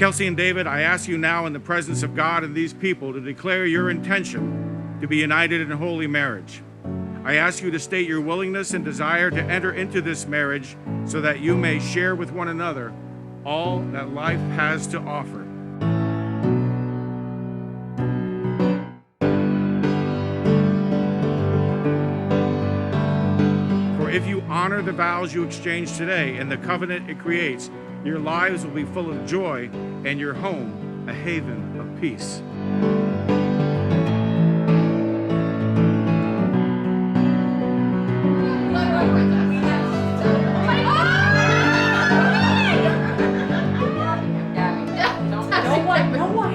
Kelsey and David, I ask you now in the presence of God and these people to declare your intention to be united in holy marriage. I ask you to state your willingness and desire to enter into this marriage so that you may share with one another all that life has to offer. For if you honor the vows you exchange today and the covenant it creates, your lives will be full of joy and your home a haven of peace.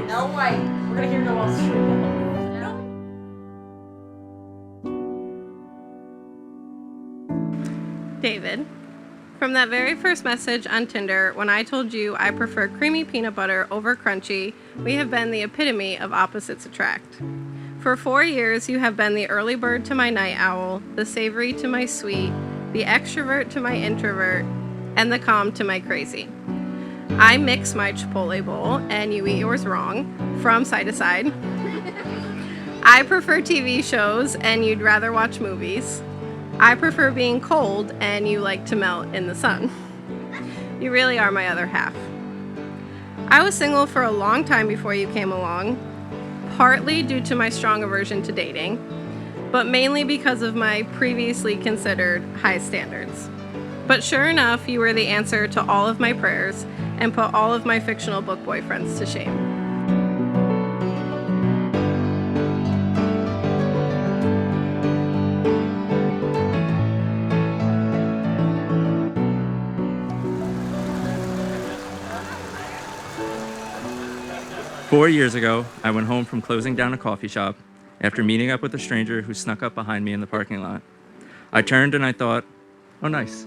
No white. We're gonna hear no else. David, from that very first message on Tinder, when I told you I prefer creamy peanut butter over crunchy, we have been the epitome of opposites attract. For 4 years, you have been the early bird to my night owl, the savory to my sweet, the extrovert to my introvert, and the calm to my crazy. I mix my Chipotle bowl, and you eat yours wrong, from side to side. I prefer TV shows, and you'd rather watch movies. I prefer being cold, and you like to melt in the sun. You really are my other half. I was single for a long time before you came along, partly due to my strong aversion to dating, but mainly because of my previously considered high standards. But sure enough, you were the answer to all of my prayers and put all of my fictional book boyfriends to shame. Four years ago, I went home from closing down a coffee shop after meeting up with a stranger who snuck up behind me in the parking lot. I turned and I thought, oh, nice.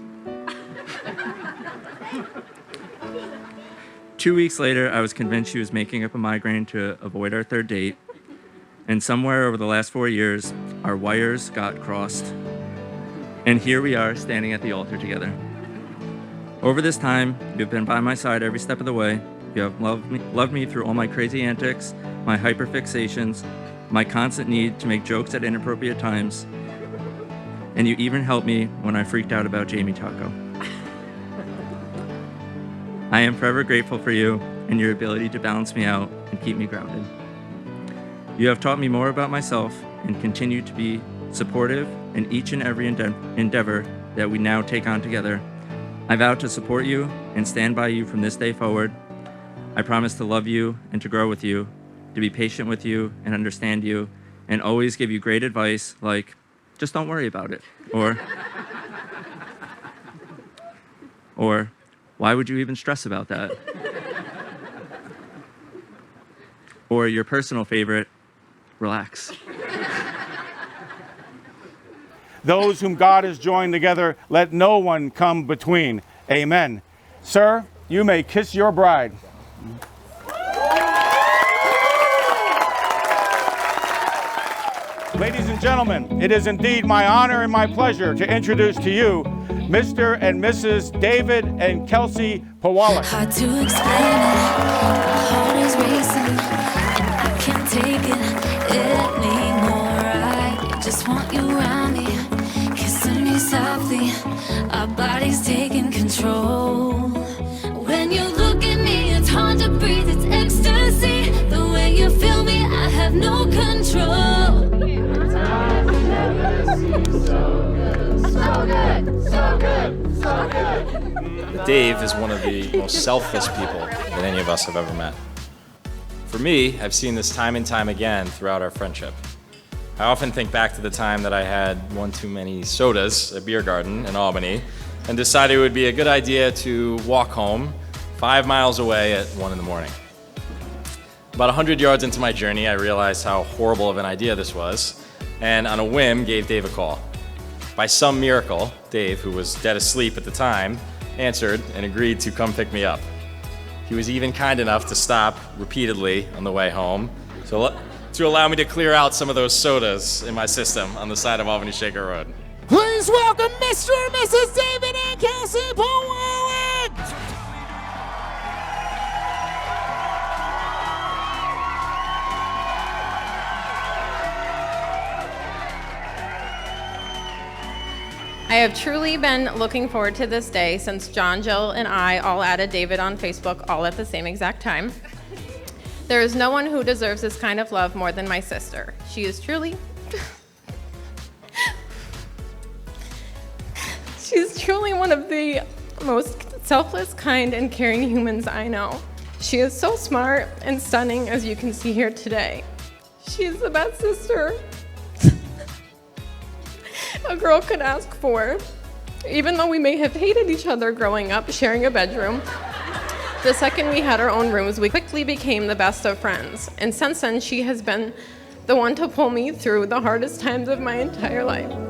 2 weeks later, I was convinced she was making up a migraine to avoid our third date. And somewhere over the last 4 years, our wires got crossed. And here we are standing at the altar together. Over this time, you've been by my side every step of the way. You have loved me through all my crazy antics, my hyperfixations, my constant need to make jokes at inappropriate times, and you even helped me when I freaked out about Jamie Taco. I am forever grateful for you and your ability to balance me out and keep me grounded. You have taught me more about myself and continue to be supportive in each and every endeavor that we now take on together. I vow to support you and stand by you from this day forward. I promise to love you and to grow with you, to be patient with you and understand you, and always give you great advice like, just don't worry about it, or why would you even stress about that? Or your personal favorite, relax. Those whom God has joined together, let no one come between. Amen. Sir, you may kiss your bride. Ladies and gentlemen, it is indeed my honor and my pleasure to introduce to you Mr. and Mrs. David and Kelsey Powalik. Hard to explain it, my heart is racing, and I can't take it anymore. I just want you around me, kissing me softly, our bodies taking control. When you look at me, it's hard to breathe, it's ecstasy. The way you feel me, I have no control. So good, so good, so good. Dave is one of the most selfless people that any of us have ever met. For me, I've seen this time and time again throughout our friendship. I often think back to the time that I had one too many sodas at Beer Garden in Albany and decided it would be a good idea to walk home 5 miles away at 1 in the morning. About 100 yards into my journey, I realized how horrible of an idea this was, and on a whim, gave Dave a call. By some miracle, Dave, who was dead asleep at the time, answered and agreed to come pick me up. He was even kind enough to stop repeatedly on the way home to allow me to clear out some of those sodas in my system on the side of Albany Shaker Road. Please welcome Mr. and Mrs. David and Kelsey Powalik! I have truly been looking forward to this day since John, Jill, and I all added David on Facebook all at the same exact time. There is no one who deserves this kind of love more than my sister. She is truly... She's truly one of the most selfless, kind, and caring humans I know. She is so smart and stunning, as you can see here today. She is the best sister a girl could ask for. Even though we may have hated each other growing up, sharing a bedroom, the second we had our own rooms, we quickly became the best of friends. And since then, she has been the one to pull me through the hardest times of my entire life.